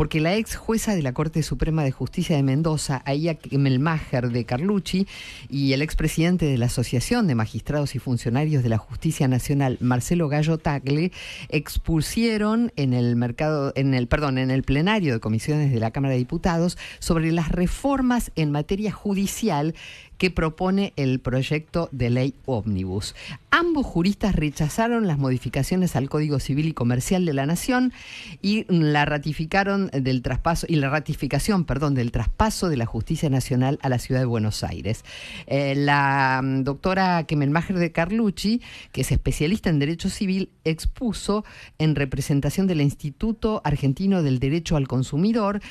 porque la ex jueza de la Corte Suprema de Justicia de Mendoza, Aida Kemelmacher de Carlucci, y el expresidente de la Asociación de Magistrados y Funcionarios de la Justicia Nacional, Marcelo Gallo Tagle, expusieron en el plenario de comisiones de la Cámara de Diputados sobre las reformas en materia judicial que propone el proyecto de ley ómnibus. Ambos juristas rechazaron las modificaciones al Código Civil y Comercial de la Nación y la ratificación del traspaso de la Justicia Nacional a la Ciudad de Buenos Aires. La doctora Kemelmacher de Carlucci, que es especialista en Derecho Civil, expuso en representación del Instituto Argentino del Derecho al Consumidor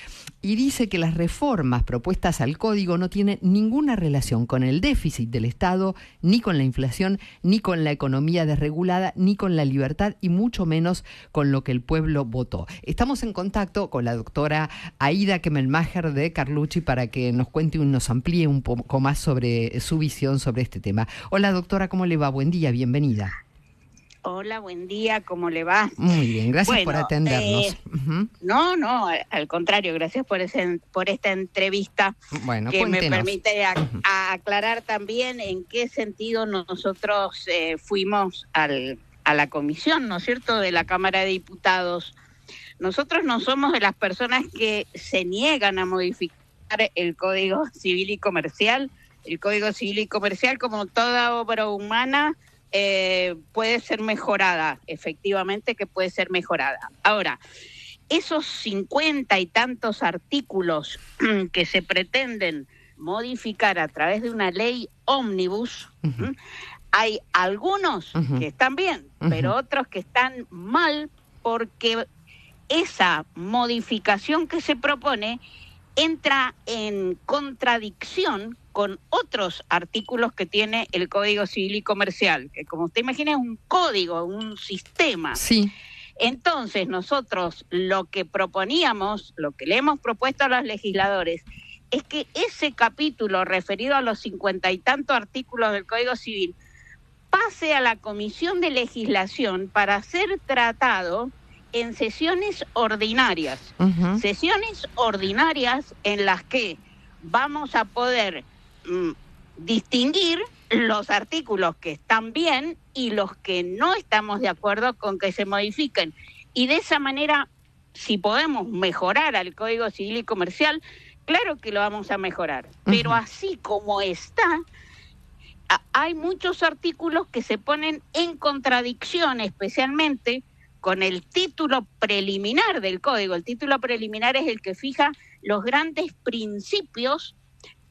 y dice que las reformas propuestas al Código no tienen ninguna relación con el déficit del Estado, ni con la inflación, ni con la economía desregulada, ni con la libertad y mucho menos con lo que el pueblo votó. Estamos en contacto con la doctora Aida Kemelmacher de Carlucci para que nos cuente y nos amplíe un poco más sobre su visión sobre este tema. Hola doctora, ¿cómo le va? Buen día, bienvenida. Hola, buen día, ¿cómo le va? Muy bien, gracias por atendernos. No, al contrario, gracias por esta entrevista que cuéntenos. Me permite aclarar también en qué sentido nosotros fuimos a la comisión, ¿no es cierto?, de la Cámara de Diputados. Nosotros no somos de las personas que se niegan a modificar el Código Civil y Comercial. El Código Civil y Comercial, como toda obra humana, puede ser mejorada, efectivamente que puede ser mejorada. Ahora, esos 50 y tantos artículos que se pretenden modificar a través de una ley ómnibus, hay algunos que están bien, pero otros que están mal, porque esa modificación que se propone entra en contradicción con otros artículos que tiene el Código Civil y Comercial, que como usted imagina es un código, un sistema. Sí. Entonces nosotros lo que proponíamos, lo que le hemos propuesto a los legisladores, es que ese capítulo referido a los 50 y tantos artículos del Código Civil pase a la Comisión de Legislación para ser tratado en sesiones ordinarias. Sesiones ordinarias en las que vamos a poder distinguir los artículos que están bien y los que no estamos de acuerdo con que se modifiquen. Y de esa manera, si podemos mejorar al Código Civil y Comercial, claro que lo vamos a mejorar. Pero así como está, hay muchos artículos que se ponen en contradicción, especialmente con el título preliminar del Código. El título preliminar es el que fija los grandes principios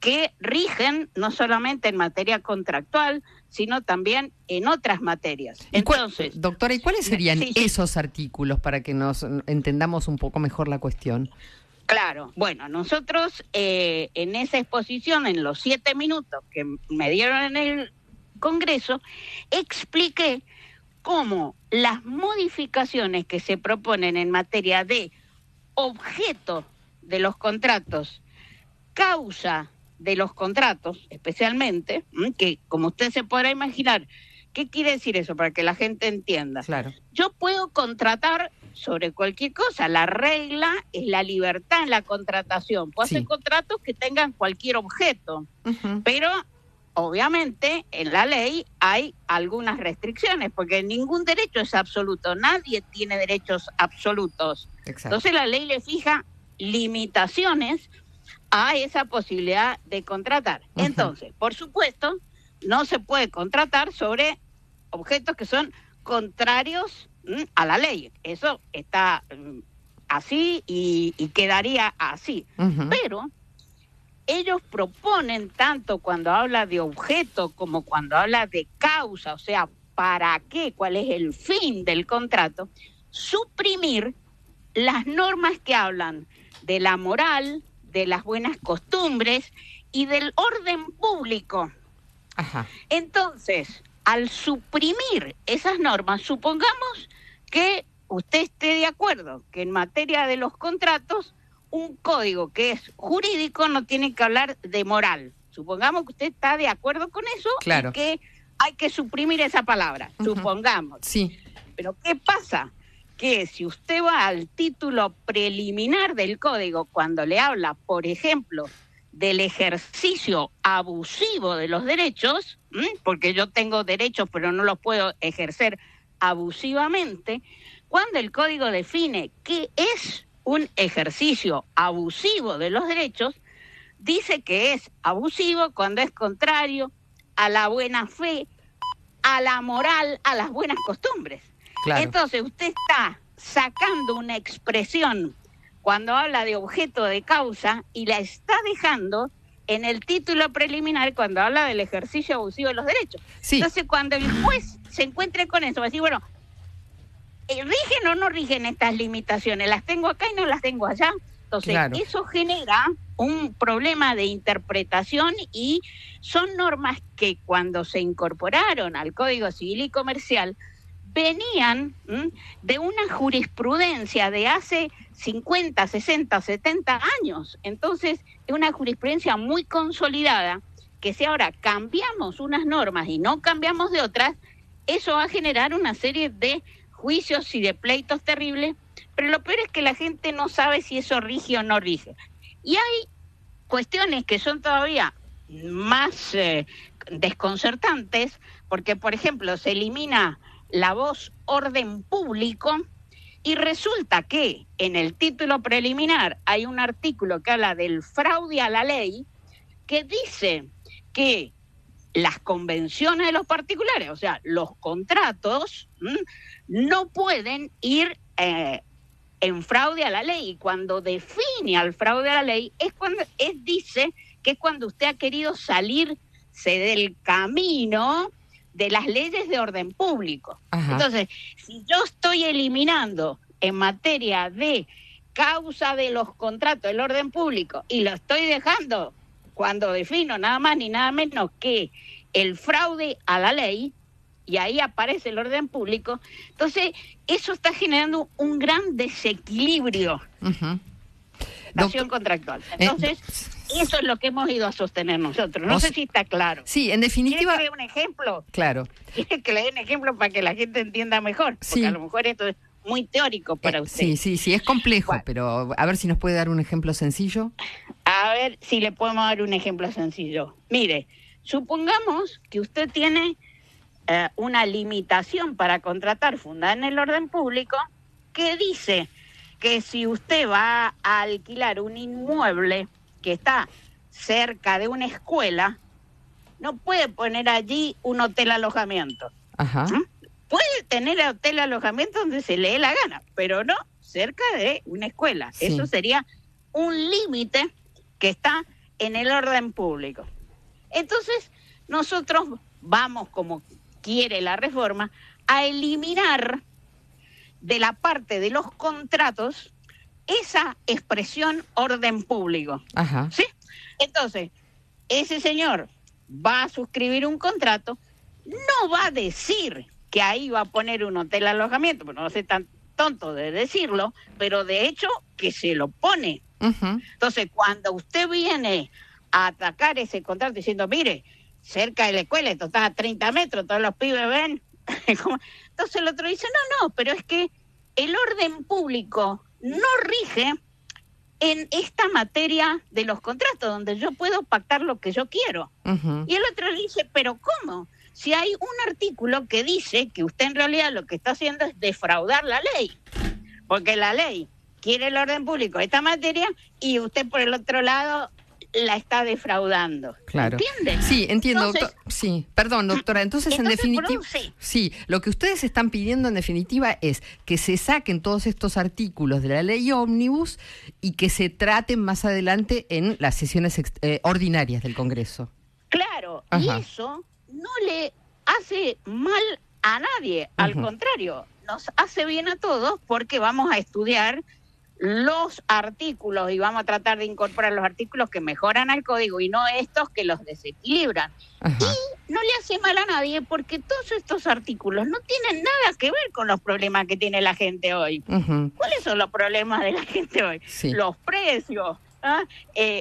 que rigen no solamente en materia contractual, sino también en otras materias. Entonces, doctora, ¿y cuáles serían esos artículos para que nos entendamos un poco mejor la cuestión? Claro, bueno, nosotros en esa exposición, en los 7 minutos que me dieron en el Congreso, expliqué cómo las modificaciones que se proponen en materia de objeto de los contratos, causa de los contratos, especialmente, que como usted se podrá imaginar, ¿qué quiere decir eso? Para que la gente entienda. Claro. Yo puedo contratar sobre cualquier cosa, la regla es la libertad en la contratación. Puedo hacer contratos que tengan cualquier objeto, pero obviamente en la ley hay algunas restricciones, porque ningún derecho es absoluto, nadie tiene derechos absolutos. Exacto. Entonces la ley le fija limitaciones a esa posibilidad de contratar. Entonces, por supuesto, no se puede contratar sobre objetos que son contrarios a la ley. Eso está así y quedaría así. Pero ellos proponen, tanto cuando habla de objeto como cuando habla de causa, o sea, ¿para qué? ¿Cuál es el fin del contrato? Suprimir las normas que hablan de la moral, de las buenas costumbres y del orden público. Entonces, al suprimir esas normas, supongamos que usted esté de acuerdo que en materia de los contratos, un código que es jurídico no tiene que hablar de moral. Supongamos que usted está de acuerdo con eso, claro, y que hay que suprimir esa palabra, supongamos. Sí. Pero ¿qué pasa? que si usted va al título preliminar del código, cuando le habla, por ejemplo, del ejercicio abusivo de los derechos, porque yo tengo derechos pero no los puedo ejercer abusivamente, cuando el código define qué es un ejercicio abusivo de los derechos, dice que es abusivo cuando es contrario a la buena fe, a la moral, a las buenas costumbres. Claro. Entonces usted está sacando una expresión cuando habla de objeto de causa y la está dejando en el título preliminar cuando habla del ejercicio abusivo de los derechos. Sí. Entonces cuando el juez se encuentre con eso, va a decir, bueno, ¿rigen o no rigen estas limitaciones? ¿Las tengo acá y no las tengo allá? Entonces, claro, eso genera un problema de interpretación y son normas que cuando se incorporaron al Código Civil y Comercial venían de una jurisprudencia de hace 50, 60, 70 años. Entonces, es una jurisprudencia muy consolidada que si ahora cambiamos unas normas y no cambiamos de otras, eso va a generar una serie de juicios y de pleitos terribles, pero lo peor es que la gente no sabe si eso rige o no rige. Y hay cuestiones que son todavía más desconcertantes, porque, por ejemplo, se elimina la voz orden público y resulta que en el título preliminar hay un artículo que habla del fraude a la ley que dice que las convenciones de los particulares, o sea, los contratos, no pueden ir en fraude a la ley. Y cuando define al fraude a la ley dice que es cuando usted ha querido salirse del camino de las leyes de orden público. Ajá. Entonces, si yo estoy eliminando en materia de causa de los contratos el orden público y lo estoy dejando cuando defino nada más ni nada menos que el fraude a la ley, y ahí aparece el orden público, entonces eso está generando un gran desequilibrio. Uh-huh. Acción contractual. Entonces, eso es lo que hemos ido a sostener nosotros. No sé si está claro. Sí, en definitiva... ¿Quiere que le dé un ejemplo? Claro. ¿Quiere que le dé un ejemplo para que la gente entienda mejor? Porque sí, a lo mejor esto es muy teórico para usted. Sí, es complejo, bueno, pero a ver si nos puede dar un ejemplo sencillo. A ver si le podemos dar un ejemplo sencillo. Mire, supongamos que usted tiene una limitación para contratar fundada en el orden público que dice que si usted va a alquilar un inmueble que está cerca de una escuela, no puede poner allí un hotel alojamiento. Ajá. Puede tener hotel alojamiento donde se le dé la gana, pero no cerca de una escuela. Sí. Eso sería un límite que está en el orden público. Entonces, nosotros vamos, como quiere la reforma, a eliminar de la parte de los contratos esa expresión orden público. Ajá. ¿Sí? Entonces, ese señor va a suscribir un contrato, no va a decir que ahí va a poner un hotel alojamiento, pero no sé tan tonto de decirlo, pero de hecho que se lo pone. Uh-huh. Entonces, cuando usted viene a atacar ese contrato diciendo, mire, cerca de la escuela, esto está a 30 metros, todos los pibes ven. Entonces el otro dice, no, pero es que el orden público no rige en esta materia de los contratos, donde yo puedo pactar lo que yo quiero. Uh-huh. Y el otro dice, pero ¿cómo? Si hay un artículo que dice que usted en realidad lo que está haciendo es defraudar la ley, porque la ley quiere el orden público de esta materia y usted por el otro lado la está defraudando. Claro. ¿Entiende? Sí, entiendo, doctor. Sí, perdón, doctora. Entonces, en definitiva, sí, lo que ustedes están pidiendo en definitiva es que se saquen todos estos artículos de la ley ómnibus y que se traten más adelante en las sesiones ordinarias del Congreso. Claro, ajá, y eso no le hace mal a nadie, al contrario, nos hace bien a todos porque vamos a estudiar los artículos y vamos a tratar de incorporar los artículos que mejoran al código y no estos que los desequilibran. Ajá. Y no le hace mal a nadie porque todos estos artículos no tienen nada que ver con los problemas que tiene la gente hoy. Uh-huh. ¿Cuáles son los problemas de la gente hoy? Sí. Los precios,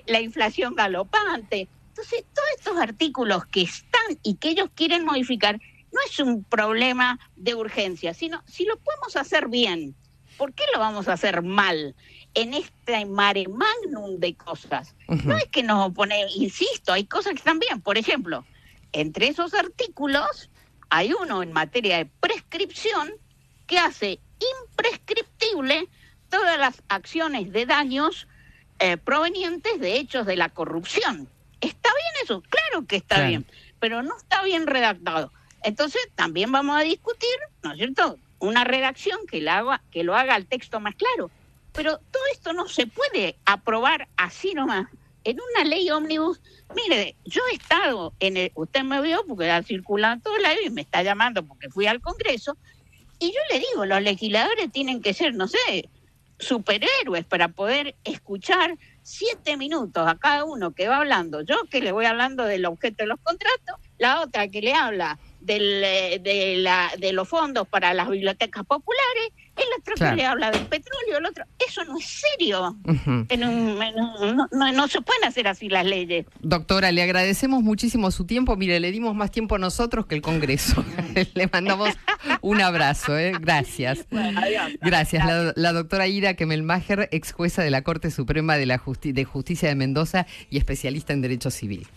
la inflación galopante. Entonces, todos estos artículos que están y que ellos quieren modificar no es un problema de urgencia, sino si lo podemos hacer bien, ¿Por qué lo vamos a hacer mal en este mare magnum de cosas? No es que nos oponemos, insisto, hay cosas que están bien. Por ejemplo, entre esos artículos hay uno en materia de prescripción que hace imprescriptible todas las acciones de daños provenientes de hechos de la corrupción. ¿Está bien eso? Claro que está bien, pero no está bien redactado. Entonces también vamos a discutir, ¿no es cierto?, una redacción que lo haga el texto más claro. Pero todo esto no se puede aprobar así nomás. En una ley ómnibus, mire, yo he estado usted me vio porque ha circulado en todo lado y me está llamando porque fui al Congreso, y yo le digo, los legisladores tienen que ser, no sé, superhéroes para poder escuchar 7 minutos a cada uno que va hablando. Yo que le voy hablando del objeto de los contratos, la otra que le habla de los fondos para las bibliotecas populares, el otro que le habla del petróleo, el otro. Eso no es serio. No se pueden hacer así las leyes. Doctora, le agradecemos muchísimo su tiempo. Mire, le dimos más tiempo nosotros que el Congreso. Le mandamos un abrazo. Gracias. Bueno, adiós. Gracias. La doctora Ira Kemmelmacher, ex jueza de la Corte Suprema de Justicia de Mendoza y especialista en Derecho Civil.